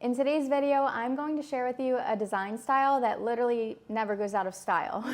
In today's video, I'm going to share with you a design style that literally never goes out of style.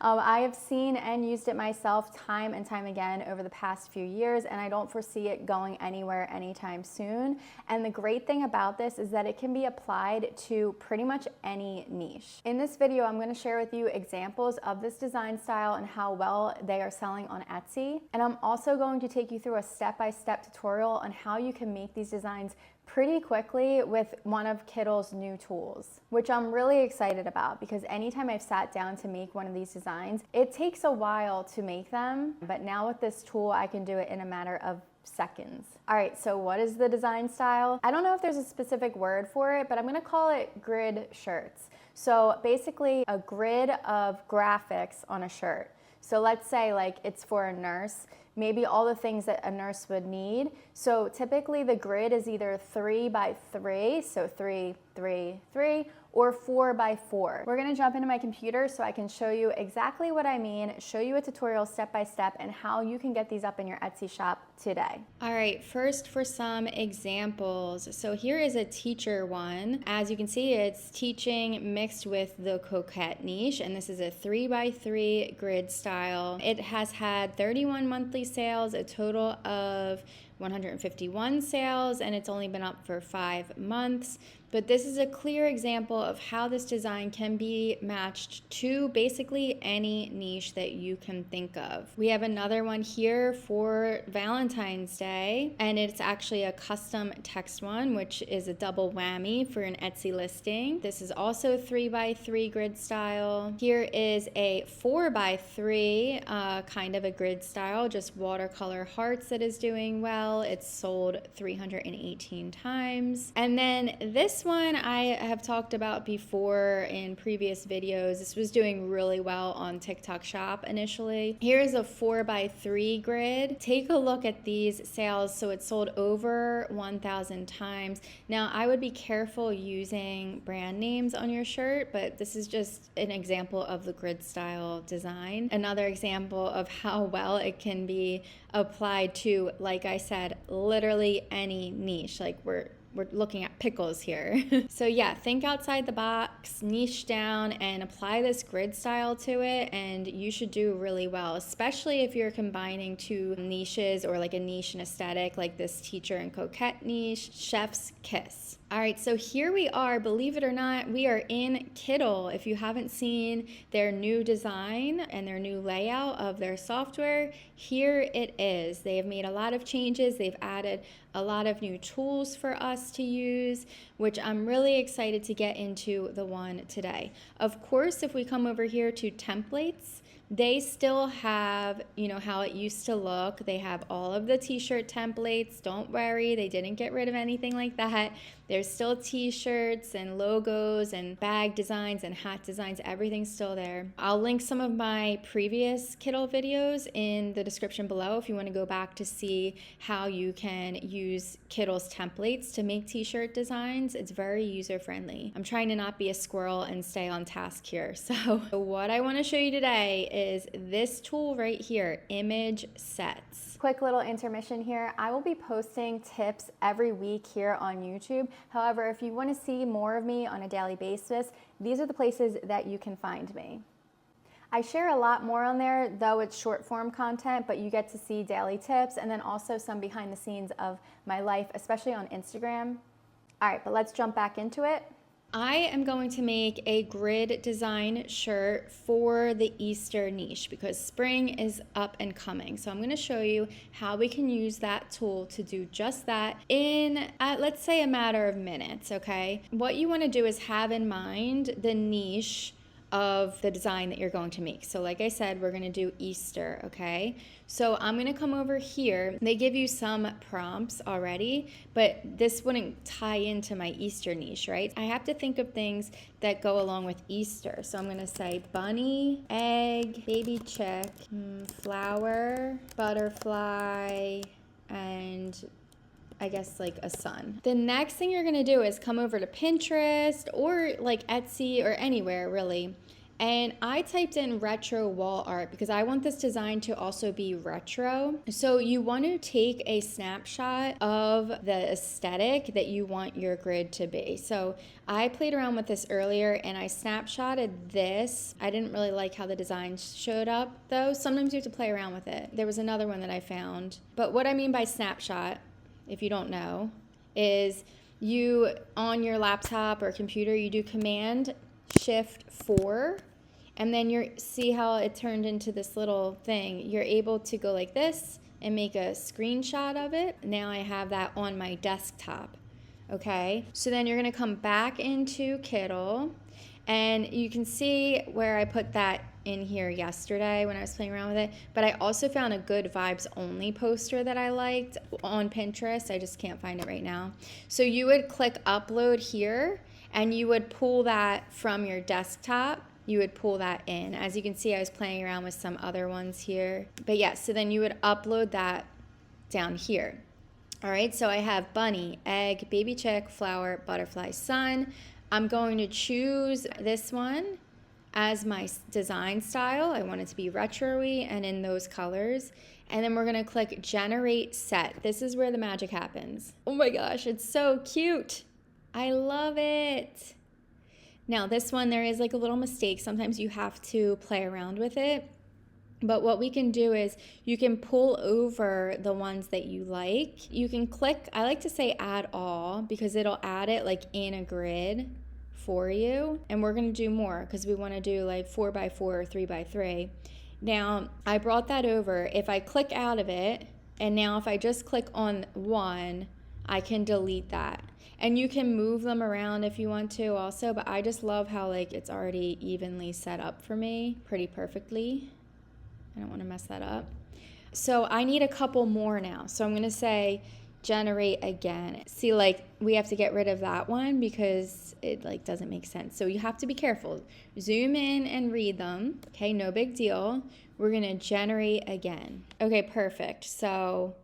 I have seen and used it myself time and time again over the past few years, and I don't foresee it going anywhere anytime soon. And the great thing about this is that it can be applied to pretty much any niche. In this video, I'm going to share with you examples of this design style and how well they are selling on Etsy. And I'm also going to take you through a step-by-step tutorial on how you can make these designs pretty quickly with one of KITTL's new tools, which I'm really excited about because anytime I've sat down to make one of these designs, it takes a while to make them, but now with this tool, I can do it in a matter of seconds. All right, so what is the design style? I don't know if there's a specific word for it, but I'm gonna call it grid shirts. So basically a grid of graphics on a shirt. So let's say like it's for a nurse, maybe all the things that a nurse would need. So typically the grid is either 3 by 3, so 3, 3, 3, or 4 by 4. We're gonna jump into my computer so I can show you exactly what I mean, show you a tutorial step by step and how you can get these up in your Etsy shop today. All right, first for some examples. So here is a teacher one. As you can see, it's teaching mixed with the coquette niche, and this is a 3 by 3 grid style. It has had 31 monthly sales, a total of 151 sales, and it's only been up for 5 months. But this is a clear example of how this design can be matched to basically any niche that you can think of. We have another one here for Valentine's Day, and it's actually a custom text one, which is a double whammy for an Etsy listing. This is also 3 by 3 grid style. Here is a 4 by 3 kind of a grid style, just watercolor hearts that is doing well. It's sold 318 times. And then this one I have talked about before in previous videos. This was doing really well on TikTok Shop initially. Here's a 4 by 3 grid. Take a look at these sales. So it sold over 1,000 times. Now I would be careful using brand names on your shirt, but this is just an example of the grid style design. Another example of how well it can be applied to, like I said, literally any niche. Like we're looking at pickles here. So yeah, think outside the box, niche down, and apply this grid style to it, and you should do really well, especially if you're combining two niches or like a niche and aesthetic like this teacher and coquette niche, chef's kiss. All right, so here we are, believe it or not, we are in KITTL. If you haven't seen their new design and their new layout of their software, here it is. They have made a lot of changes. They've added a lot of new tools for us to use, which I'm really excited to get into the one today. Of course, if we come over here to templates, they still have, you know, how it used to look. They have all of the t-shirt templates. Don't worry, they didn't get rid of anything like that. There's still t-shirts and logos and bag designs and hat designs. Everything's still there. I'll link some of my previous KITTL videos in the description below if you want to go back to see how you can use KITTL's templates to make t-shirt designs. It's very user-friendly. I'm trying to not be a squirrel and stay on task here. So what I want to show you today is this tool right here, image sets. Quick little intermission here. I will be posting tips every week here on YouTube. However, if you want to see more of me on a daily basis, these are the places that you can find me. I share a lot more on there, though it's short form content, but you get to see daily tips and then also some behind the scenes of my life, especially on Instagram. All right, but let's jump back into it. I am going to make a grid design shirt for the Easter niche because spring is up and coming. So I'm going to show you how we can use that tool to do just that in, let's say, a matter of minutes, okay? What you want to do is have in mind the niche of the design that you're going to make. So like I said, we're going to do Easter, okay? So I'm going to come over here. They give you some prompts already, but this wouldn't tie into my Easter niche, right? I have to think of things that go along with Easter. So I'm going to say bunny, egg, baby chick, flower, butterfly, and I guess like a sun. The next thing you're gonna do is come over to Pinterest or like Etsy or anywhere really And I typed in retro wall art because I want this design to also be retro. So you want to take a snapshot of the aesthetic that you want your grid to be. So I played around with this earlier and I snapshotted this. I didn't really like how the design showed up though. Sometimes you have to play around with it. There was another one that I found. But what I mean by snapshot, if you don't know, is you on your laptop or computer, you do Command Shift 4, and then you see how it turned into this little thing. You're able to go like this and make a screenshot of it. Now I have that on my desktop. Okay, so then you're gonna come back into KITTL, and you can see where I put that in here yesterday when I was playing around with it. But I also found a Good Vibes Only poster that I liked on Pinterest. I just can't find it right now. So you would click upload here, and you would pull that from your desktop. You would pull that in. As you can see, I was playing around with some other ones here. But yeah, so then you would upload that down here. All right, so I have bunny, egg, baby chick, flower, butterfly, sun. I'm going to choose this one as my design style. I want it to be retro-y and in those colors. And then we're gonna click generate set. This is where the magic happens. Oh my gosh, it's so cute. I love it. Now this one, there is like a little mistake. Sometimes you have to play around with it. But what we can do is you can pull over the ones that you like. You can click, I like to say add all, because it'll add it like in a grid for you. And we're gonna do more because we wanna do like 4x4 or 3x3. Now, I brought that over. If I click out of it, and now if I just click on one, I can delete that. And you can move them around if you want to also, but I just love how like it's already evenly set up for me pretty perfectly. I don't want to mess that up. So I need a couple more now. So I'm going to say generate again. See, like we have to get rid of that one because it like doesn't make sense. So you have to be careful. Zoom in and read them. Okay, no big deal. We're going to generate again. Okay, perfect. So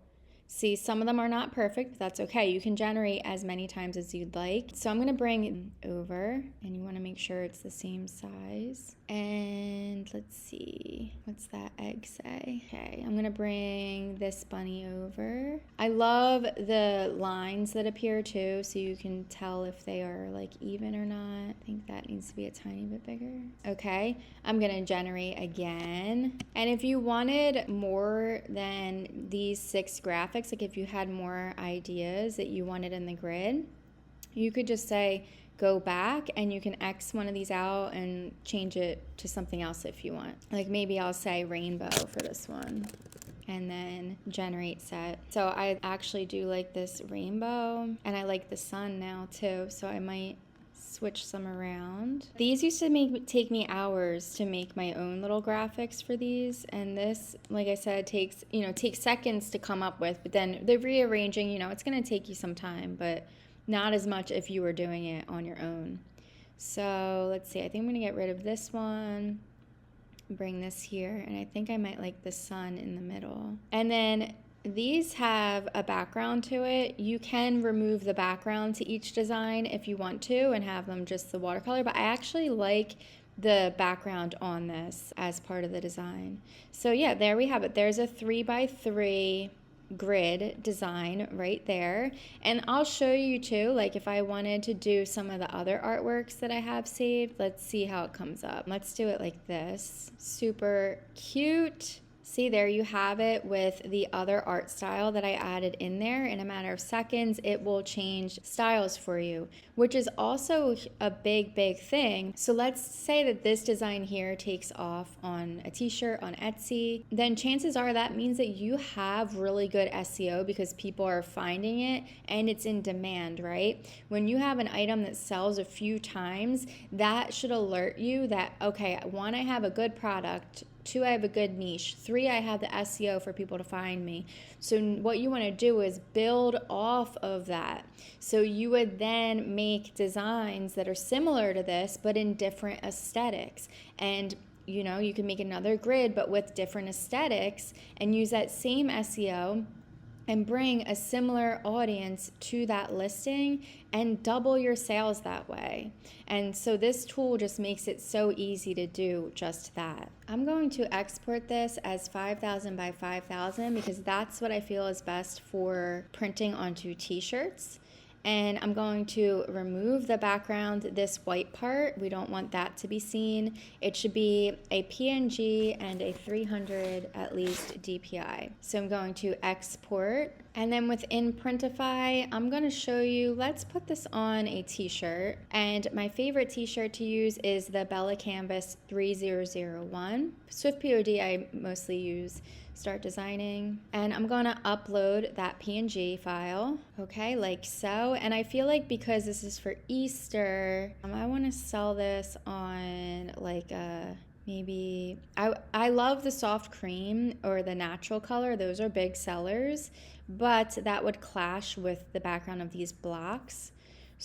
see, some of them are not perfect, but that's okay. You can generate as many times as you'd like. So I'm gonna bring it over, and you wanna make sure it's the same size. And let's see, what's that egg say? Okay, I'm gonna bring this bunny over. I love the lines that appear too, so you can tell if they are like even or not. I think that needs to be a tiny bit bigger. Okay, I'm gonna generate again. And if you wanted more than these 6 graphics, like if you had more ideas that you wanted in the grid, you could just say go back and you can X one of these out and change it to something else if you want. Like maybe I'll say rainbow for this one and then generate set. So I actually do like this rainbow, and I like the sun now too, so I might switch some around. These used to take me hours to make my own little graphics for these, and this, like I said, takes seconds to come up with, but then the rearranging, it's going to take you some time, but not as much if you were doing it on your own. So let's see, I think I'm going to get rid of this one, bring this here, and I think I might like the sun in the middle. And then these have a background to it. You can remove the background to each design if you want to and have them just the watercolor, but I actually like the background on this as part of the design. So yeah, there we have it. There's a 3x3 grid design right there. And I'll show you too, like if I wanted to do some of the other artworks that I have saved. Let's see how it comes up. Let's do it like this. Super cute. See, there you have it with the other art style that I added in there. In a matter of seconds, it will change styles for you, which is also a big, big thing. So let's say that this design here takes off on a t-shirt on Etsy. Then chances are that means that you have really good SEO because people are finding it and it's in demand, right? When you have an item that sells a few times, that should alert you that, okay, 1, I have a good product, 2, I have a good niche, 3, I have the SEO for people to find me. So what you want to do is build off of that. So you would then make designs that are similar to this, but in different aesthetics. And you can make another grid, but with different aesthetics and use that same SEO and bring a similar audience to that listing and double your sales that way. And so this tool just makes it so easy to do just that. I'm going to export this as 5,000 by 5,000 because that's what I feel is best for printing onto t-shirts. And I'm going to remove the background, this white part. We don't want that to be seen. It should be a PNG and a 300 at least DPI. So I'm going to export. And then within Printify, I'm going to show you, let's put this on a t-shirt. And my favorite t-shirt to use is the Bella Canvas 3001. Swift POD I mostly use. Start designing, and I'm going to upload that PNG file, okay, like so. And I feel like because this is for Easter, I want to sell this on like a maybe, I love the soft cream or the natural color. Those are big sellers, but that would clash with the background of these blocks.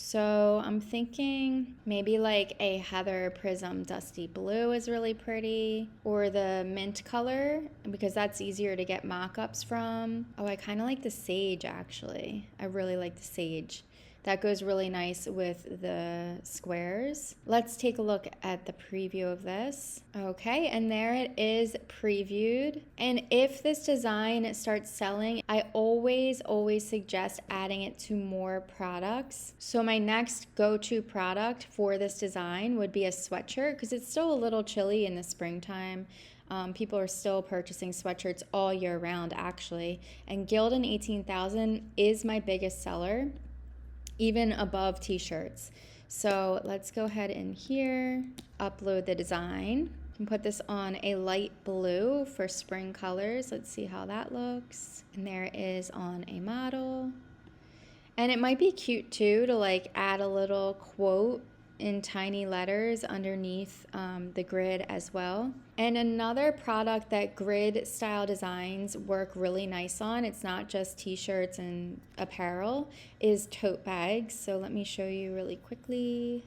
So I'm thinking maybe like a Heather Prism Dusty Blue is really pretty, or the mint color because that's easier to get mock-ups from. Oh, I kind of like the sage actually. I really like the sage. That goes really nice with the squares. Let's take a look at the preview of this. Okay, and there it is previewed. And if this design starts selling, I always suggest adding it to more products. So my next go-to product for this design would be a sweatshirt because it's still a little chilly in the springtime. People are still purchasing sweatshirts all year round actually. And Gildan 18,000 is my biggest seller, even above t-shirts. So let's go ahead in here, upload the design, and put this on a light blue for spring colors. Let's see how that looks. And there it is on a model. And it might be cute too to like add a little quote in tiny letters underneath the grid as well. And another product that grid style designs work really nice on, it's not just t-shirts and apparel, is tote bags. So let me show you really quickly.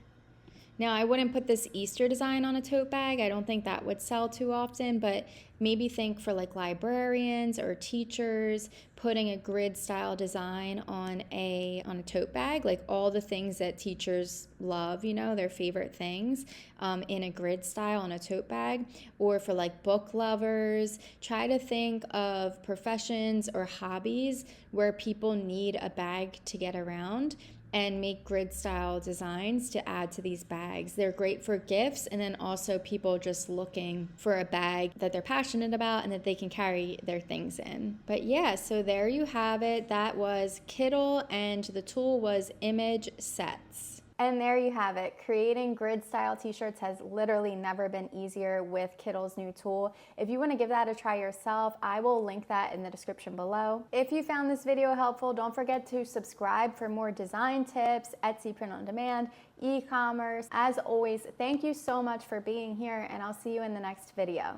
Now I wouldn't put this Easter design on a tote bag. I don't think that would sell too often, but maybe think for like librarians or teachers, putting a grid style design on a tote bag, like all the things that teachers love, you know, their favorite things, in a grid style on a tote bag. Or for like book lovers, try to think of professions or hobbies where people need a bag to get around, and make grid style designs to add to these bags. They're great for gifts, and then also people just looking for a bag that they're passionate about and that they can carry their things in. But yeah, so there you have it. That was KITTL, and the tool was Image Sets. And there you have it. Creating grid style t-shirts has literally never been easier with KITTL's new tool. If you want to give that a try yourself, I will link that in the description below. If you found this video helpful, don't forget to subscribe for more design tips, Etsy print on demand, e-commerce. As always, thank you so much for being here, and I'll see you in the next video.